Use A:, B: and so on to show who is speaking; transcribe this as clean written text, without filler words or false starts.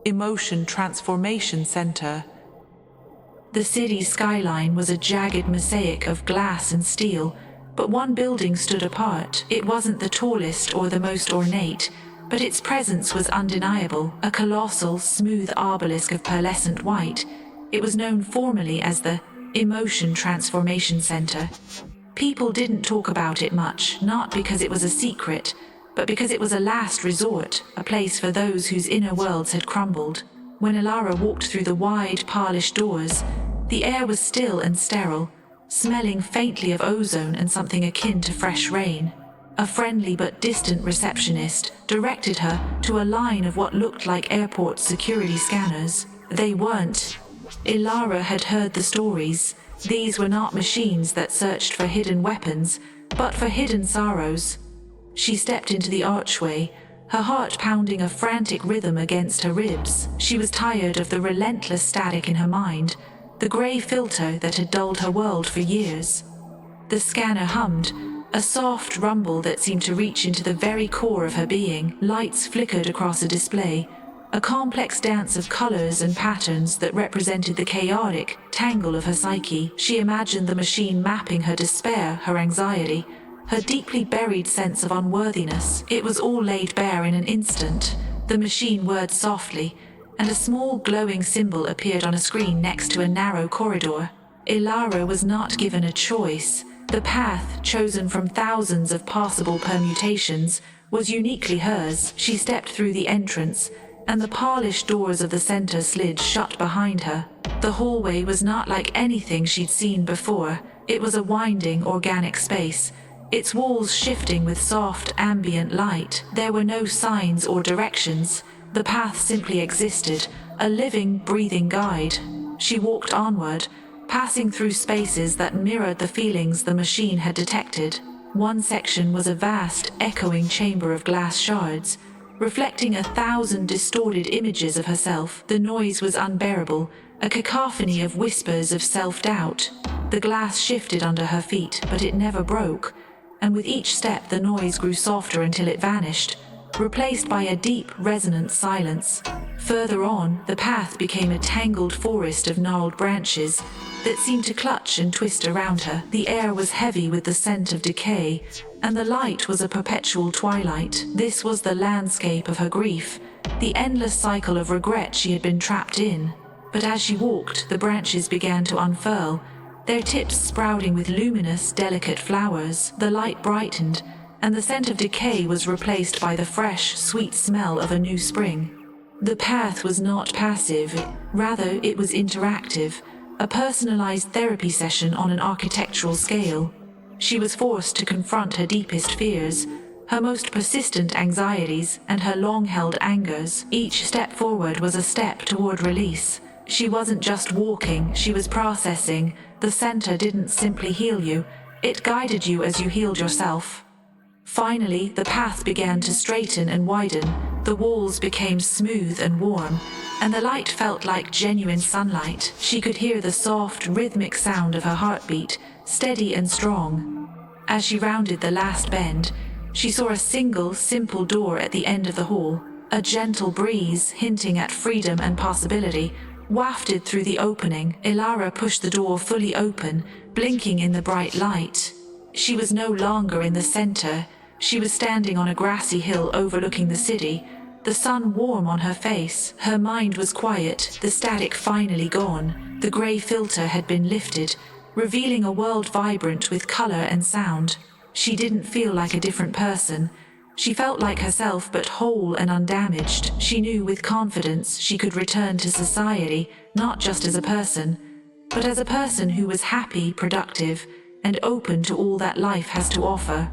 A: Emotion Transformation Center.
B: The city's skyline was a jagged mosaic of glass and steel, but one building stood apart. It wasn't the tallest or the most ornate, but its presence was undeniable, a colossal, smooth obelisk of pearlescent white. It was known formally as the Emotion Transformation Center. People didn't talk about it much, not because it was a secret, but because it was a last resort, a place for those whose inner worlds had crumbled. When Elara walked through the wide, polished doors, the air was still and sterile, smelling faintly of ozone and something akin to fresh rain. A friendly but distant receptionist directed her to a line of what looked like airport security scanners. They weren't. Elara had heard the stories. These were not machines that searched for hidden weapons, but for hidden sorrows. She stepped into the archway, her heart pounding a frantic rhythm against her ribs. She was tired of the relentless static in her mind, the grey filter that had dulled her world for years. The scanner hummed, a soft rumble that seemed to reach into the very core of her being. Lights flickered across a display, a complex dance of colors and patterns that represented the chaotic tangle of her psyche. She imagined the machine mapping her despair, her anxiety, her deeply buried sense of unworthiness. It was all laid bare in an instant. The machine whirred softly, and a small glowing symbol appeared on a screen next to a narrow corridor. Elara was not given a choice. The path, chosen from thousands of possible permutations, was uniquely hers. She stepped through the entrance, and the polished doors of the center slid shut behind her. The hallway was not like anything she'd seen before. It was a winding, organic space, its walls shifting with soft, ambient light. There were no signs or directions. The path simply existed, a living, breathing guide. She walked onward, passing through spaces that mirrored the feelings the machine had detected. One section was a vast, echoing chamber of glass shards, reflecting 1,000 distorted images of herself. The noise was unbearable, a cacophony of whispers of self-doubt. The glass shifted under her feet, but it never broke, and with each step the noise grew softer until it vanished, replaced by a deep, resonant silence. Further on, the path became a tangled forest of gnarled branches that seemed to clutch and twist around her. The air was heavy with the scent of decay, and the light was a perpetual twilight. This was the landscape of her grief, the endless cycle of regret she had been trapped in. But as she walked, the branches began to unfurl, their tips sprouting with luminous, delicate flowers. The light brightened, and the scent of decay was replaced by the fresh, sweet smell of a new spring. The path was not passive, rather it was interactive, a personalized therapy session on an architectural scale. She was forced to confront her deepest fears, her most persistent anxieties, and her long-held angers. Each step forward was a step toward release. She wasn't just walking, she was processing. The center didn't simply heal you, it guided you as you healed yourself. Finally, the path began to straighten and widen. The walls became smooth and warm, and the light felt like genuine sunlight. She could hear the soft, rhythmic sound of her heartbeat, steady and strong. As she rounded the last bend, she saw a single, simple door at the end of the hall. A gentle breeze, hinting at freedom and possibility, wafted through the opening. Elara pushed the door fully open, blinking in the bright light. She was no longer in the center. She was standing on a grassy hill overlooking the city, the sun warm on her face. Her mind was quiet, the static finally gone. The grey filter had been lifted, revealing a world vibrant with color and sound. She didn't feel like a different person. She felt like herself, but whole and undamaged. She knew with confidence she could return to society, not just as a person, but as a person who was happy, productive, and open to all that life has to offer.